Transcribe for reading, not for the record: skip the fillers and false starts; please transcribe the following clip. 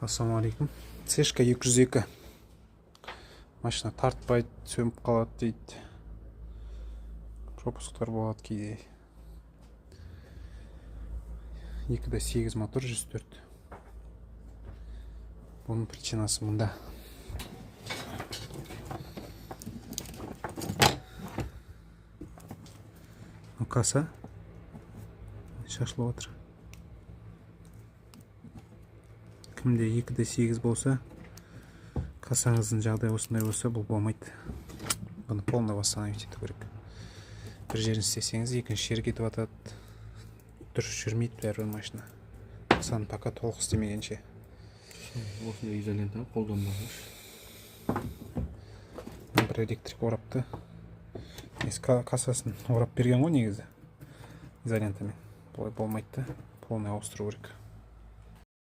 Ассалаумағалейкум. Цешка 202. Машина тартпайды, сөніп қалады дейді. Пропусктар болады кейде. 2.8 мотор 104. Бұның причинасы мұнда. Каса шашылып отыр. Кімде 2.8 болса, кассаңыздың жағдай осындай болса, бұл болмайды. Бұны полный восстановить ету керек. Бір жерін істесеңіз, екінші жер кетіп атады. Дұрыс жүрмейді бәрі машина. Кассаны пока толық істемегенше. Осындай изолентаны қолданбағыш. Бір электрик орапты. Кассасын орап берген ғой негізі. Изолентамен. Бұлай болмайды. Полный ауыстыру керек.